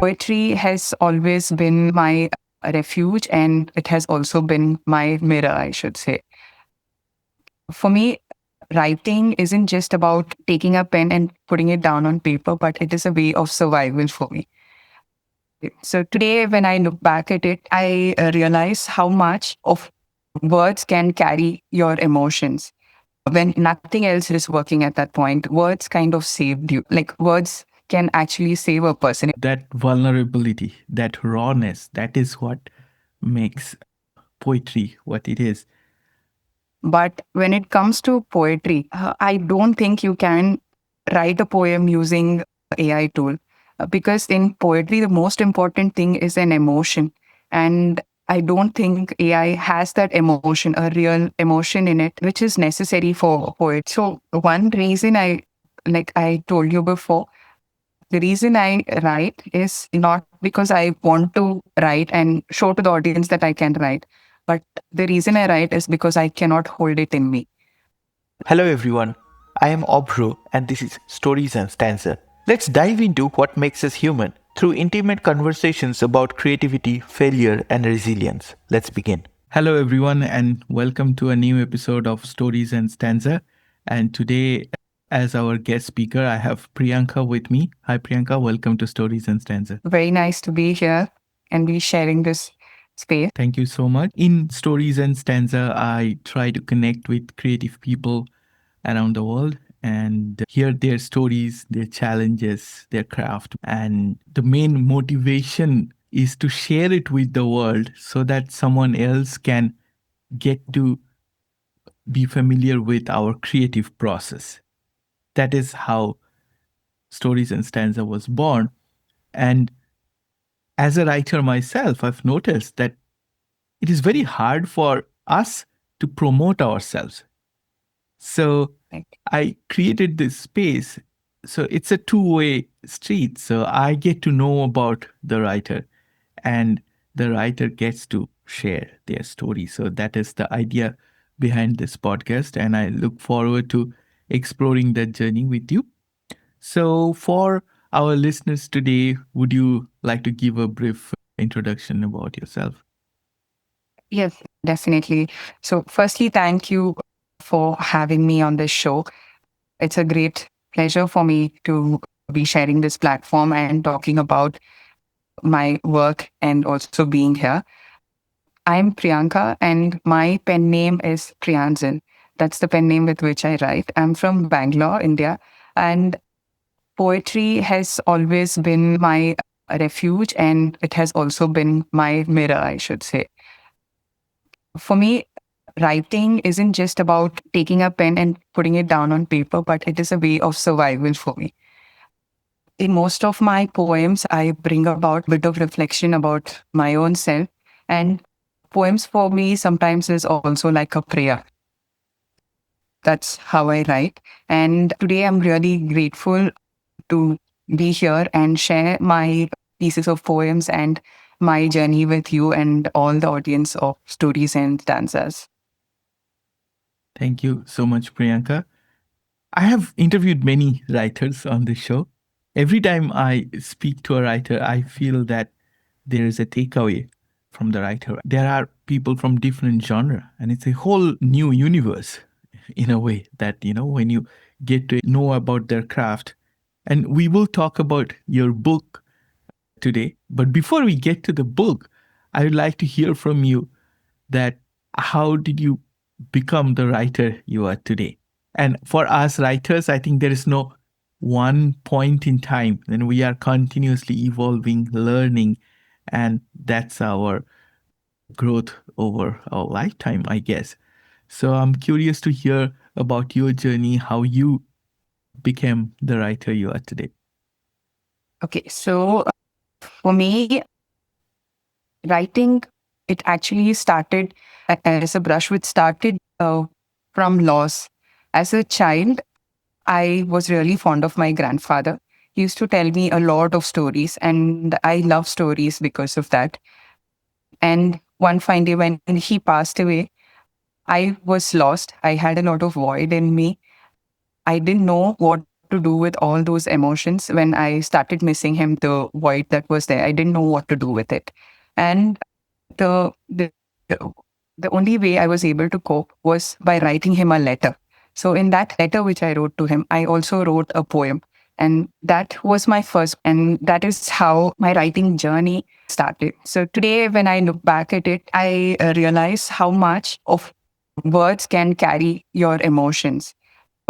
Poetry has always been my refuge, and it has also been my mirror, I should say. For me, writing isn't just about taking a pen and putting it down on paper, but it is a way of survival for me. So today, when I look back at it, I realize how much of words can carry your emotions. When nothing else is working at that point, words kind of saved you. Like words can actually save a person. That vulnerability, that rawness, that is what makes poetry what it is. But when it comes to poetry, I don't think you can write a poem using AI tool because in poetry, the most important thing is an emotion. And I don't think AI has that emotion, a real emotion in it, which is necessary for a poet. So one reason like I told you before, the reason I write is not because I want to write and show to the audience that I can write, but the reason I write is because I cannot hold it in me. Hello everyone, I am Obro and this is Stories and Stanza. Let's dive into what makes us human through intimate conversations about creativity, failure, and resilience. Let's begin. Hello, everyone, and welcome to a new episode of Stories and Stanza. And today, as our guest speaker, I have Priyanka with me. Hi, Priyanka. Welcome to Stories and Stanza. Very nice to be here and be sharing this space. Thank you so much. In Stories and Stanza, I try to connect with creative people around the world and hear their stories, their challenges, their craft. And the main motivation is to share it with the world so that someone else can get to be familiar with our creative process. That is how Stories and Stanza was born. And as a writer myself, I've noticed that it is very hard for us to promote ourselves. So I created this space. So it's a two-way street. So I get to know about the writer and the writer gets to share their story. So that is the idea behind this podcast. And I look forward to exploring that journey with you. So for our listeners today, would you like to give a brief introduction about yourself? Yes, definitely. So, firstly, thank you for having me on this show. It's a great pleasure for me to be sharing this platform and talking about my work and also being here. I'm Priyanka and my pen name is Priyanzel. That's the pen name with which I write. I'm from Bangalore, India, and poetry has always been my refuge and it has also been my mirror, I should say. For me, writing isn't just about taking a pen and putting it down on paper, but it is a way of survival for me. In most of my poems, I bring about a bit of reflection about my own self. And poems for me sometimes is also like a prayer. That's how I write. And today I'm really grateful to be here and share my pieces of poems and my journey with you and all the audience of Stories and Stanzas. Thank you so much, Priyanka. I have interviewed many writers on this show. Every time I speak to a writer, I feel that there is a takeaway from the writer. There are people from different genre, and it's a whole new universe in a way that, when you get to know about their craft. And we will talk about your book today. But before we get to the book, I would like to hear from you that how did you become the writer you are today? And for us writers, I think there is no one point in time, and we are continuously evolving, learning, and that's our growth over our lifetime, I guess. So I'm curious to hear about your journey, how you became the writer you are today. Okay, so for me, writing, it actually started as a brush with started from loss. As a child, I was really fond of my grandfather. He used to tell me a lot of stories, and I love stories because of that. And one fine day when he passed away, I was lost. I had a lot of void in me. I didn't know what to to do with all those emotions. When I started missing him, the void that was there, I didn't know what to do with it. And the the the only way I was able to cope was by writing him a letter. So in that letter which I wrote to him, I also wrote a poem. And that was my first, and that is how my writing journey started. So today, when I look back at it, I realize how much of words can carry your emotions.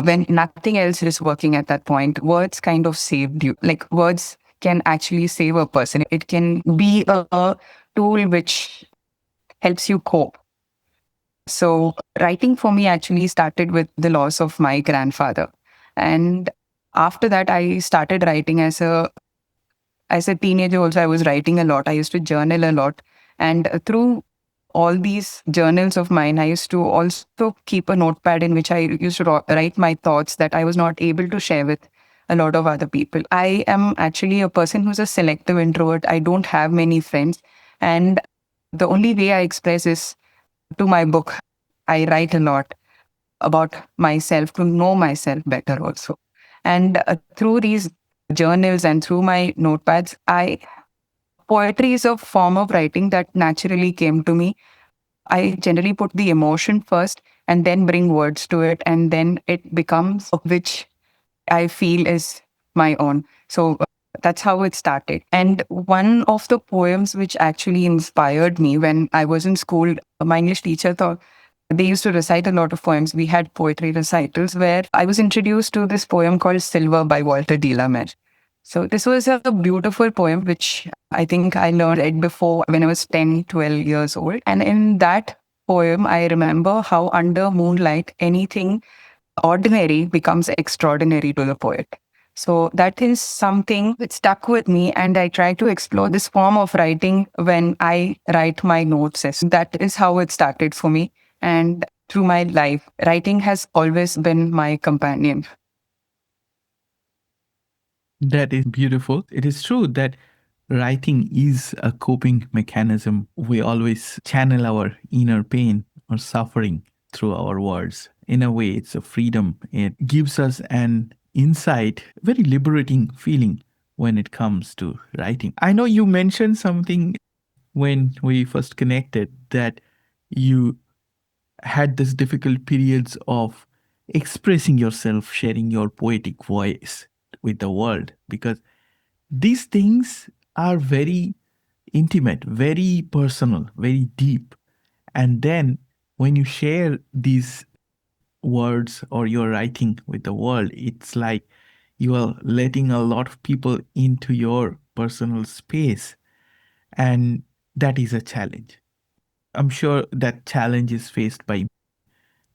When nothing else is working at that point, words kind of saved you. Like words can actually save a person. It can be a tool which helps you cope. So, writing for me actually started with the loss of my grandfather. And after that, I started writing as a teenager also. I was writing a lot. I used to journal a lot. And through all these journals of mine, I used to also keep a notepad in which I used to write my thoughts that I was not able to share with a lot of other people. I am actually a person who's a selective introvert. I don't have many friends. And the only way I express is to my book. I write a lot about myself to know myself better also. And through these journals and through my notepads, I poetry is a form of writing that naturally came to me. I generally put the emotion first and then bring words to it, and then it becomes which I feel is my own. So that's how it started. And one of the poems which actually inspired me when I was in school, my English teacher thought they used to recite a lot of poems. We had poetry recitals where I was introduced to this poem called Silver by Walter de la Mare. So this was a beautiful poem, which I think I learned it before when I was 10, 12 years old. And in that poem, I remember how under moonlight, anything ordinary becomes extraordinary to the poet. So that is something that stuck with me, and I try to explore this form of writing when I write my notes. That is how it started for me. And through my life, writing has always been my companion. That is beautiful. It is true that writing is a coping mechanism. We always channel our inner pain or suffering through our words. In a way, it's a freedom. It gives us an insight, very liberating feeling when it comes to writing. I know you mentioned something when we first connected that you had this difficult periods of expressing yourself, sharing your poetic voice with the world, because these things are very intimate, very personal, very deep. And then when you share these words or you're writing with the world, it's like you are letting a lot of people into your personal space. And that is a challenge. I'm sure that challenge is faced by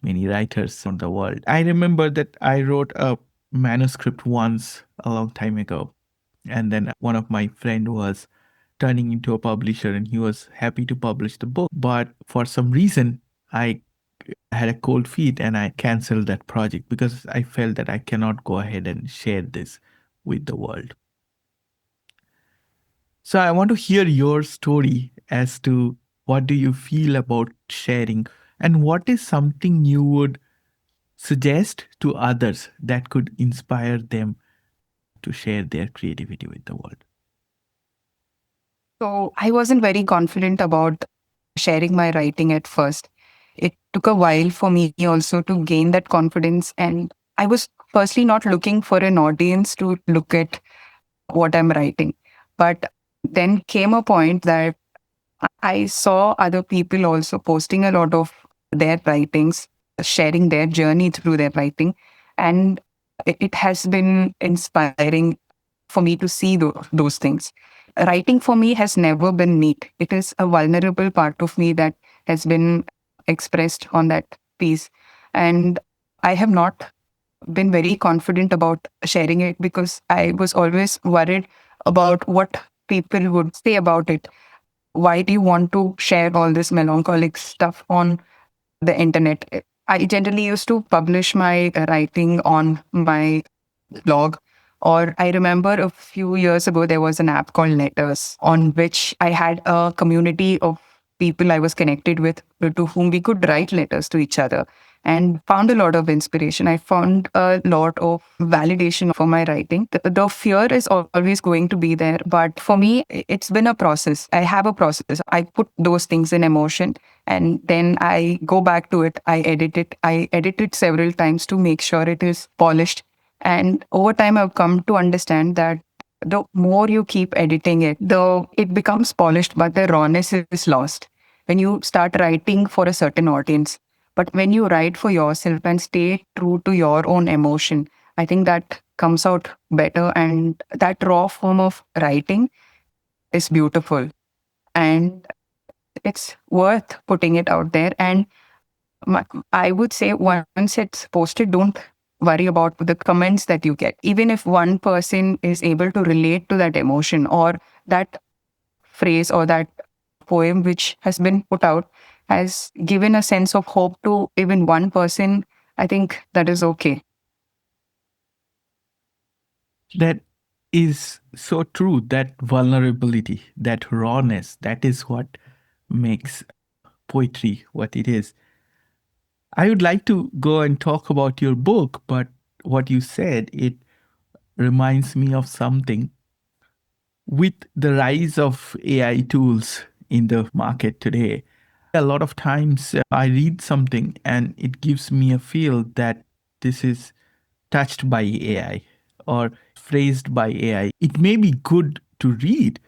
many writers on the world. I remember that I wrote a manuscript once a long time ago, and then one of my friend was turning into a publisher and he was happy to publish the book, but for some reason I had a cold feet and I canceled that project because I felt that I cannot go ahead and share this with the world. So I want to hear your story as to what do you feel about sharing and what is something you would suggest to others that could inspire them to share their creativity with the world. So I wasn't very confident about sharing my writing at first. It took a while for me also to gain that confidence. And I was firstly not looking for an audience to look at what I'm writing. But then came a point that I saw other people also posting a lot of their writings, sharing their journey through their writing. And it has been inspiring for me to see those things. Writing for me has never been neat. It is a vulnerable part of me that has been expressed on that piece. And I have not been very confident about sharing it because I was always worried about what people would say about it. Why do you want to share all this melancholic stuff on the internet? I generally used to publish my writing on my blog. Or I remember a few years ago, there was an app called Letters on which I had a community of people I was connected with to whom we could write letters to each other. and found a lot of inspiration. I found a lot of validation for my writing. The fear is always going to be there, but for me, it's been a process. I have a process. I put those things in emotion and then I go back to it. I edit it. I edit it several times to make sure it is polished. And over time, I've come to understand that the more you keep editing it, the it becomes polished, but the rawness is lost when you start writing for a certain audience. But when you write for yourself and stay true to your own emotion, I think that comes out better. And that raw form of writing is beautiful. And it's worth putting it out there. And I would say once it's posted, don't worry about the comments that you get. Even if one person is able to relate to that emotion or that phrase or that poem which has been put out has given a sense of hope to even one person, I think that is okay. That is so true. That vulnerability, that rawness, that is what makes poetry what it is. I would like to go and talk about your book, but what you said, it reminds me of something. With the rise of AI tools in the market today, a lot of times I read something and it gives me a feel that this is touched by AI or phrased by AI. It may be good to read,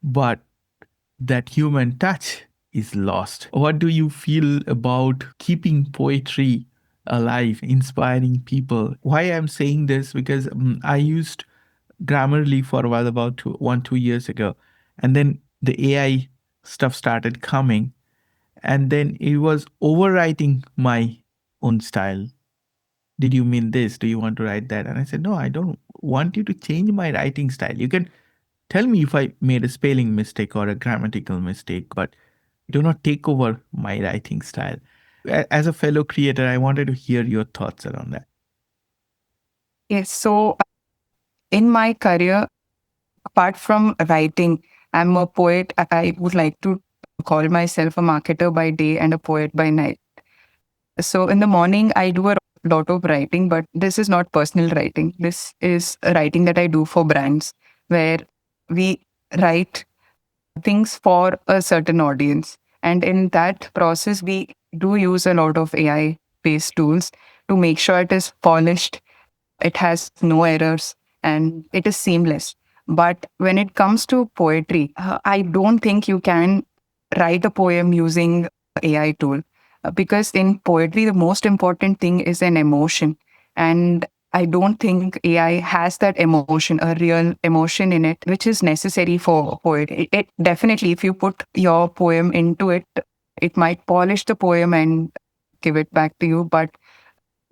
but that human touch is lost. What do you feel about keeping poetry alive, inspiring people? Why I'm saying this because I used Grammarly for a while, about 2 years ago, and then the AI stuff started coming, and then it was overwriting my own style. Did you mean this? Do you want to write that? And I said, no, I don't want you to change my writing style. You can tell me if I made a spelling mistake or a grammatical mistake, but do not take over my writing style. As a fellow creator, I wanted to hear your thoughts around that. Yes. So in my career, apart from writing, I'm a poet. I would like to call myself a marketer by day and a poet by night. So in the morning, I do a lot of writing, but this is not personal writing. This is a writing that I do for brands where we write things for a certain audience. And in that process, we do use a lot of AI based tools to make sure it is polished, it has no errors, and it is seamless. But when it comes to poetry, I don't think you can write a poem using AI tool because in poetry, the most important thing is an emotion. And I don't think AI has that emotion, a real emotion in it, which is necessary for poetry. It definitely, if you put your poem into it, it might polish the poem and give it back to you. But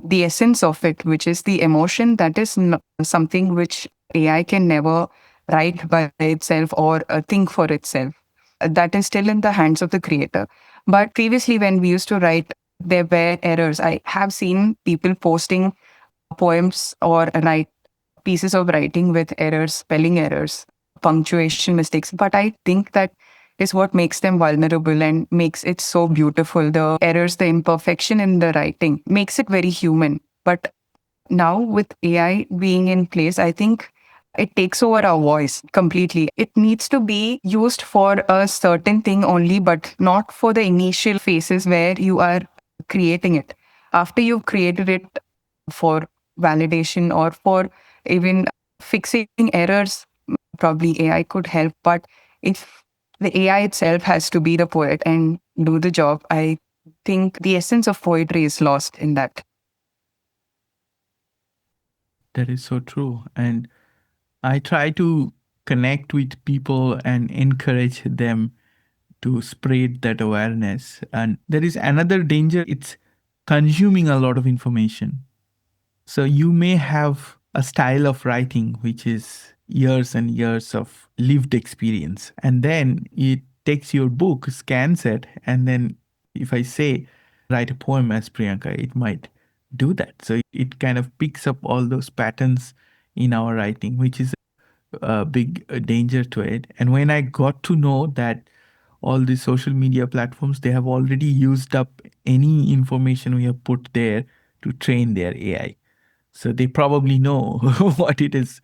the essence of it, which is the emotion, that is something which AI can never write by itself or think for itself. That is still in the hands of the creator. But previously, when we used to write, there were errors. I have seen people posting poems or write pieces of writing with errors, spelling errors, punctuation mistakes. But I think that is what makes them vulnerable and makes it so beautiful. The errors, the imperfection in the writing makes it very human. But now with AI being in place, I think it takes over our voice completely. It needs to be used for a certain thing only, but not for the initial phases where you are creating it. After you've created it for validation or for even fixing errors, probably AI could help. But if the AI itself has to be the poet and do the job, I think the essence of poetry is lost in that. That is so true. And I try to connect with people and encourage them to spread that awareness. And there is another danger, it's consuming a lot of information. So you may have a style of writing which is years and years of lived experience. And then it takes your book, scans it, and then if I say write a poem as Priyanka, it might do that. So it kind of picks up all those patterns in our writing, which is a big danger to it. And when I got to know that all these social media platforms, they have already used up any information we have put there to train their AI. So they probably know what it is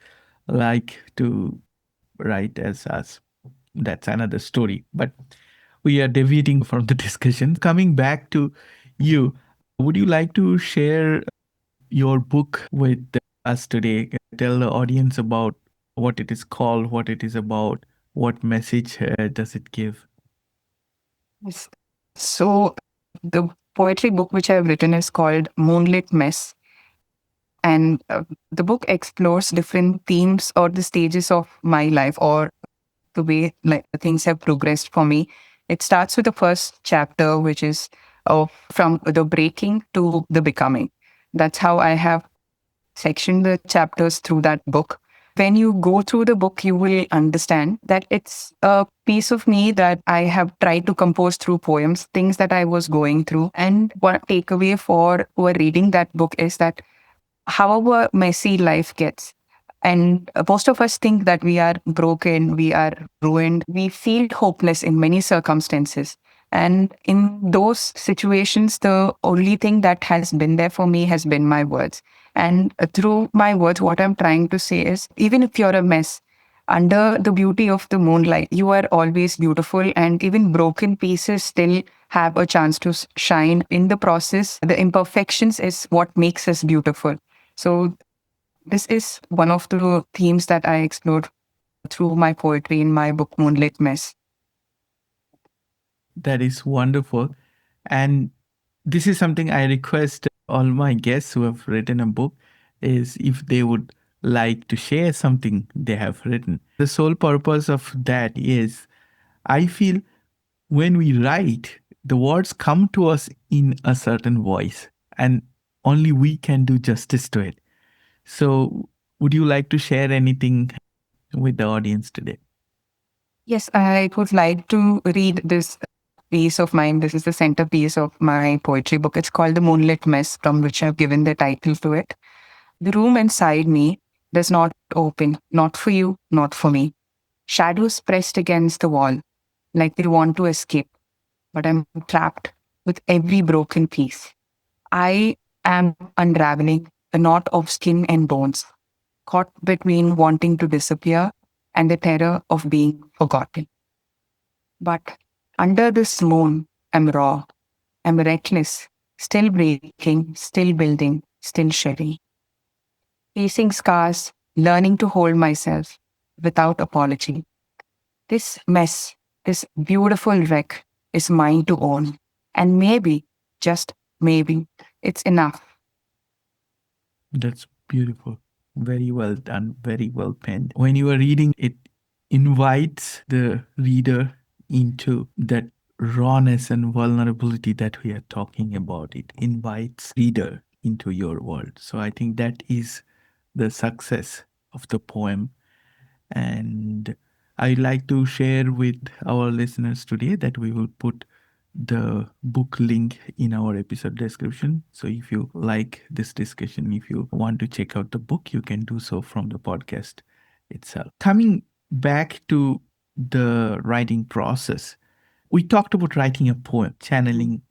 like to write as us. That's another story. But we are deviating from the discussion. Coming back to you, would you like to share your book with us today? Tell the audience about what it is called, what it is about, what message does it give? Yes. So, the poetry book which I've written is called Moonlit Mess. And the book explores different themes or the stages of my life or the way like things have progressed for me. It starts with the first chapter, which is from the breaking to the becoming. That's how I have sectioned the chapters through that book. When you go through the book, you will understand that it's a piece of me that I have tried to compose through poems, things that I was going through. And one takeaway for who are reading that book is that however messy life gets, and most of us think that we are broken, we are ruined, we feel hopeless in many circumstances. And in those situations, the only thing that has been there for me has been my words. And through my words, what I'm trying to say is even if you're a mess, under the beauty of the moonlight, you are always beautiful, and even broken pieces still have a chance to shine. In the process, the imperfections is what makes us beautiful. So, this is one of the themes that I explored through my poetry in my book, Moonlit Mess. That is wonderful. And this is something I request all my guests who have written a book is if they would like to share something they have written. The sole purpose of that is I feel when we write, the words come to us in a certain voice and only we can do justice to it. So, would you like to share anything with the audience today? Yes, I would like to read this piece of mine. This is the centerpiece of my poetry book. It's called The Moonlit Mess, from which I've given the title to it. The room inside me does not open, not for you, not for me. Shadows pressed against the wall, like they want to escape, but I'm trapped with every broken piece. I am unraveling a knot of skin and bones, caught between wanting to disappear and the terror of being forgotten. But under this moon, I'm raw, I'm reckless, still breaking, still building, still shedding, facing scars, learning to hold myself without apology. This mess, this beautiful wreck is mine to own. And maybe, just maybe, it's enough. That's beautiful. Very well done. Very well penned. When you are reading, it invites the reader into that rawness and vulnerability that we are talking about. It invites reader into your world. So I think that is the success of the poem. And I'd like to share with our listeners today that we will put the book link in our episode description. So if you like this discussion, if you want to check out the book, you can do so from the podcast itself. Coming back to the writing process, we talked about writing a poem, channeling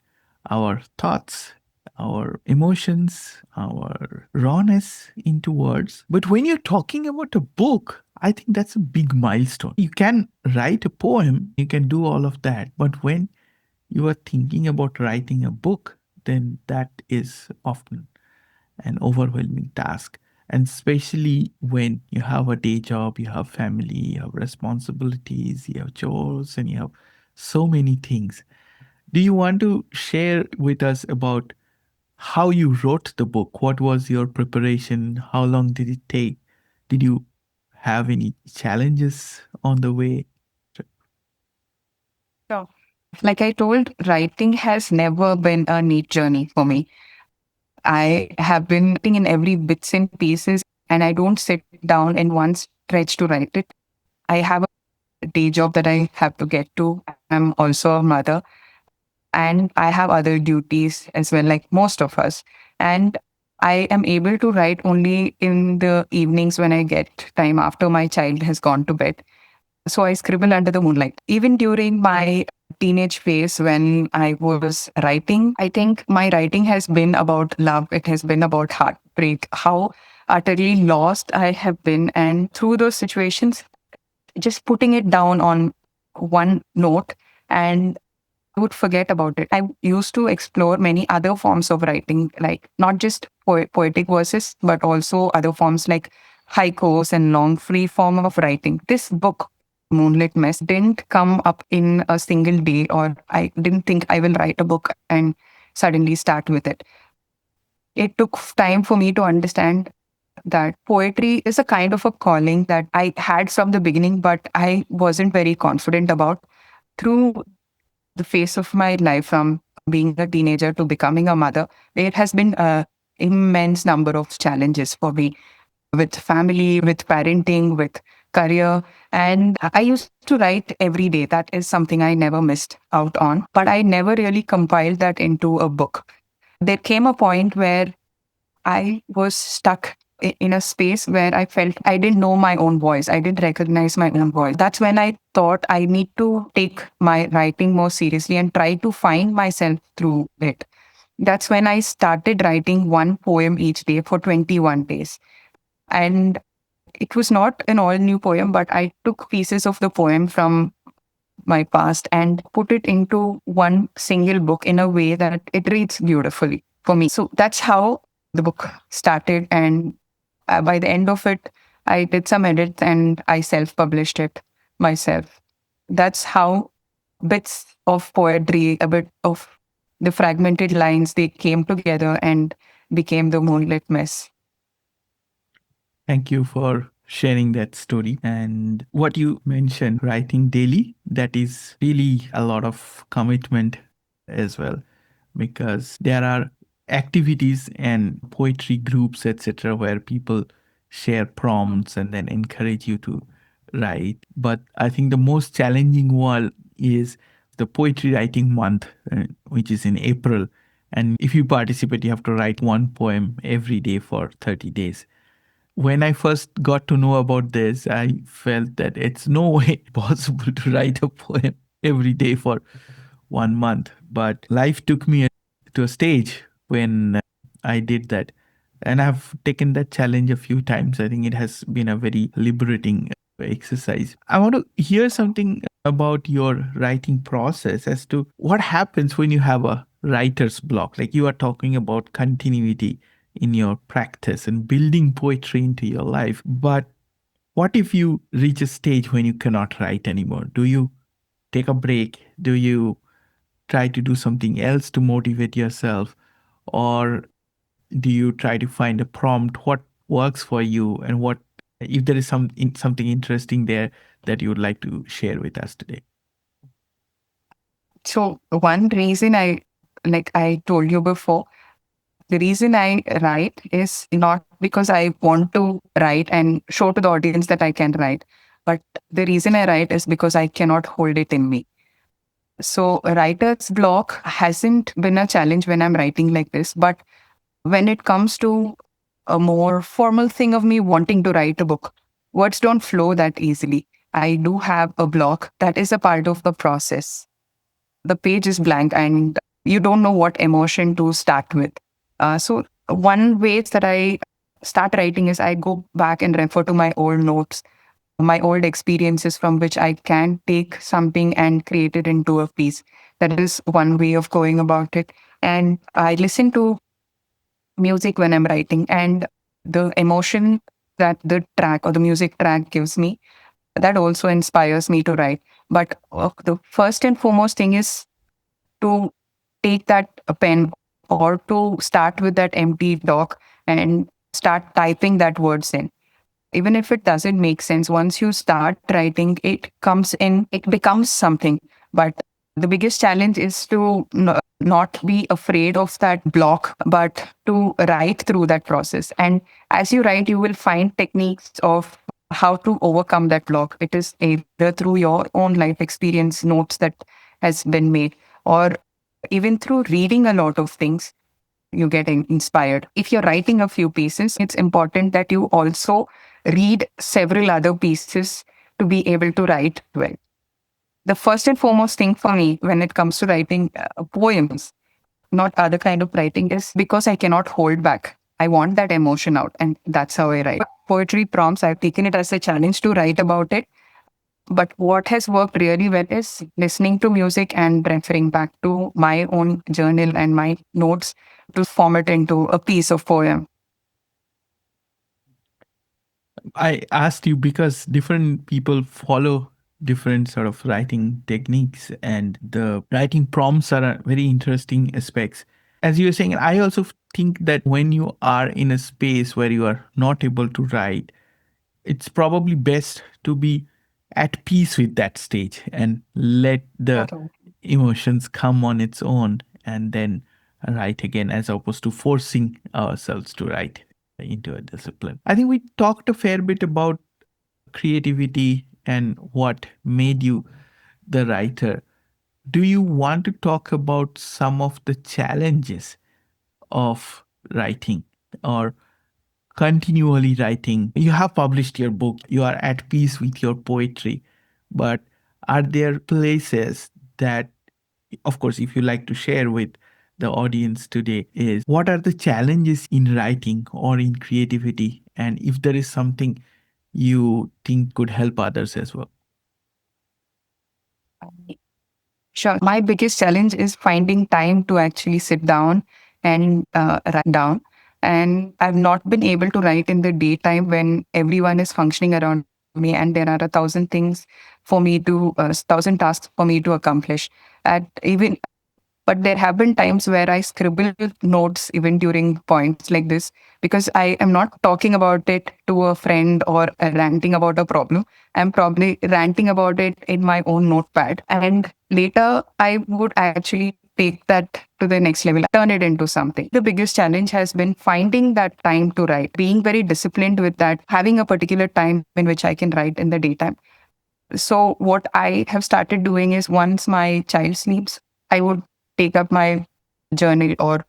our thoughts, our emotions, our rawness into words. But when you're talking about a book, I think that's a big milestone. You can write a poem, you can do all of that. But when you are thinking about writing a book, then that is often an overwhelming task. And especially when you have a day job, you have family, you have responsibilities, you have chores, and you have so many things. Do you want to share with us about how you wrote the book? What was your preparation? How long did it take? Did you have any challenges on the way? So, like I told, writing has never been a neat journey for me. I have been writing in every bits and pieces, and I don't sit down in one stretch to write it. I have a day job that I have to get to. I'm also a mother, and I have other duties as well, like most of us. And I am able to write only in the evenings when I get time after my child has gone to bed. So I scribble under the moonlight. Even during my teenage phase when I was writing, I think my writing has been about love. It has been about heartbreak, how utterly lost I have been. And through those situations, just putting it down on one note and I would forget about it. I used to explore many other forms of writing, like not just poetic verses, but also other forms like haikus and long free form of writing. This book, Moonlit Mess, didn't come up in a single day, or I didn't think I will write a book and suddenly start with it. It took time for me to understand that poetry is a kind of a calling that I had from the beginning, but I wasn't very confident about. Through the phase of my life, from being a teenager to becoming a mother, there has been a immense number of challenges for me with family, with parenting, with career. And I used to write every day. That is something I never missed out on, but I never really compiled that into a book. There came a point where I was stuck in a space where I felt I didn't know my own voice. I didn't recognize my own voice. That's when I thought I need to take my writing more seriously and try to find myself through it. That's when I started writing one poem each day for 21 days. And it was not an all new poem, but I took pieces of the poem from my past and put it into one single book in a way that it reads beautifully for me. So that's how the book started. And by the end of it, I did some edits and I self published it myself. That's how bits of poetry, a bit of the fragmented lines, they came together and became the Moonlit Mess. Thank you for sharing that story. And what you mentioned, writing daily, that is really a lot of commitment as well, because there are activities and poetry groups, etc., where people share prompts and then encourage you to write. But I think the most challenging one is the poetry writing month, which is in April. And if you participate, you have to write one poem every day for 30 days. When I first got to know about this, I felt that it's no way possible to write a poem every day for 1 month. But life took me to a stage when I did that. And I've taken that challenge a few times. I think it has been a very liberating exercise. I want to hear something about your writing process as to what happens when you have a writer's block. Like you are talking about continuity in your practice and building poetry into your life. But what if you reach a stage when you cannot write anymore? Do you take a break? Do you try to do something else to motivate yourself? Or do you try to find a prompt? What works for you? And what, if there is something interesting there that you would like to share with us today? So, one reason like I told you before, the reason I write is not because I want to write and show to the audience that I can write, but the reason I write is because I cannot hold it in me. So, writer's block hasn't been a challenge when I'm writing like this, but when it comes to a more formal thing of me wanting to write a book, words don't flow that easily. I do have a block that is a part of the process. The page is blank and you don't know what emotion to start with. So one way that I start writing is I go back and refer to my old notes, my old experiences from which I can take something and create it into a piece. That is one way of going about it. And I listen to music when I'm writing, and the emotion that the track or the music track gives me, that also inspires me to write. But the first and foremost thing is to take that pen or to start with that empty doc and start typing that words in. Even if it doesn't make sense, once you start writing, it comes in, it becomes something. But the biggest challenge is to not be afraid of that block, but to write through that process. And as you write, you will find techniques of how to overcome that block. It is either through your own life experience, notes that has been made, or even through reading a lot of things, you get inspired. If you're writing a few pieces, it's important that you also read several other pieces to be able to write well. The first and foremost thing for me when it comes to writing poems, not other kind of writing, is because I cannot hold back. I want that emotion out, and that's how I write. Poetry prompts, I've taken it as a challenge to write about it. But what has worked really well is listening to music and referring back to my own journal and my notes to form it into a piece of poem. I asked you because different people follow different sort of writing techniques, and the writing prompts are a very interesting aspects. As you were saying, I also think that when you are in a space where you are not able to write, it's probably best to be at peace with that stage and let the emotions come on its own and then write again, as opposed to forcing ourselves to write into a discipline. I think we talked a fair bit about creativity and what made you the writer. Do you want to talk about some of the challenges of writing or continually writing? You have published your book, you are at peace with your poetry, but are there places that, of course, if you like to share with the audience today, is what are the challenges in writing or in creativity, and if there is something you think could help others as well? Sure. My biggest challenge is finding time to actually sit down and write down. And I've not been able to write in the daytime when everyone is functioning around me and there are a thousand things for me to, thousand tasks for me to accomplish. At even but there have been times where I scribble notes even during points like this because I am not talking about it to a friend or ranting about a problem. I'm probably ranting about it in my own notepad. And later, I would actually take that to the next level, turn it into something. The biggest challenge has been finding that time to write, being very disciplined with that, having a particular time in which I can write in the daytime. So, what I have started doing is once my child sleeps, I would take up my journal or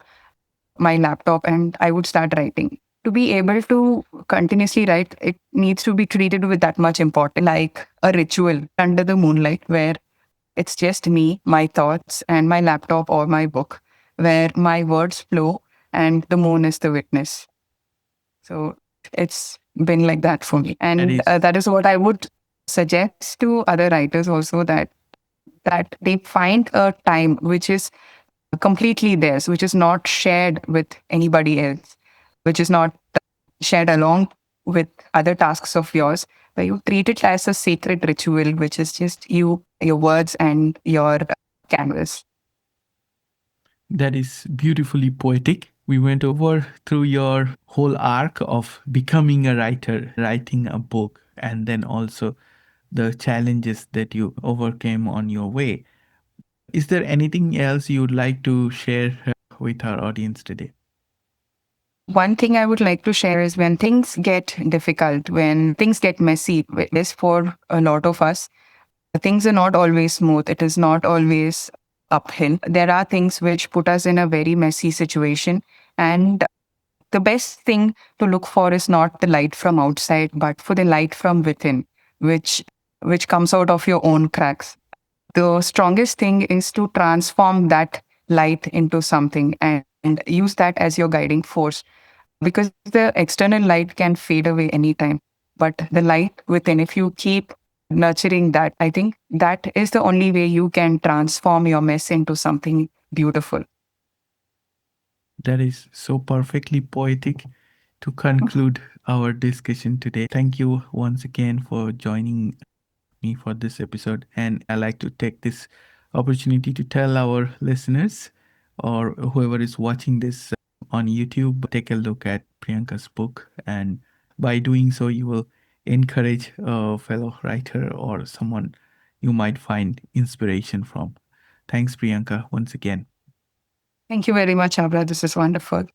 my laptop and I would start writing. To be able to continuously write, it needs to be treated with that much importance, like a ritual under the moonlight, where it's just me, my thoughts, and my laptop or my book, where my words flow and the moon is the witness. So it's been like that for me. And that is what I would suggest to other writers also, that they find a time which is completely theirs, which is not shared with anybody else, which is not shared along with other tasks of yours, where you treat it as a sacred ritual, which is just you, your words, and your canvas. That is beautifully poetic. We went over through your whole arc of becoming a writer, writing a book, and then also the challenges that you overcame on your way. Is there anything else you'd like to share with our audience today? One thing I would like to share is when things get difficult, when things get messy, this for a lot of us, things are not always smooth. It is not always uphill. There are things which put us in a very messy situation. And the best thing to look for is not the light from outside, but for the light from within, which comes out of your own cracks. The strongest thing is to transform that light into something and use that as your guiding force, because the external light can fade away anytime. But the light within, if you keep nurturing that, I think that is the only way you can transform your mess into something beautiful. That is so perfectly poetic to conclude our discussion today. Thank you once again for joining me for this episode. And I like to take this opportunity to tell our listeners or whoever is watching this on YouTube, take a look at Priyanka's book. And by doing so, you will encourage a fellow writer or someone you might find inspiration from. Thanks, Priyanka, once again. Thank you very much, Abra. This is wonderful.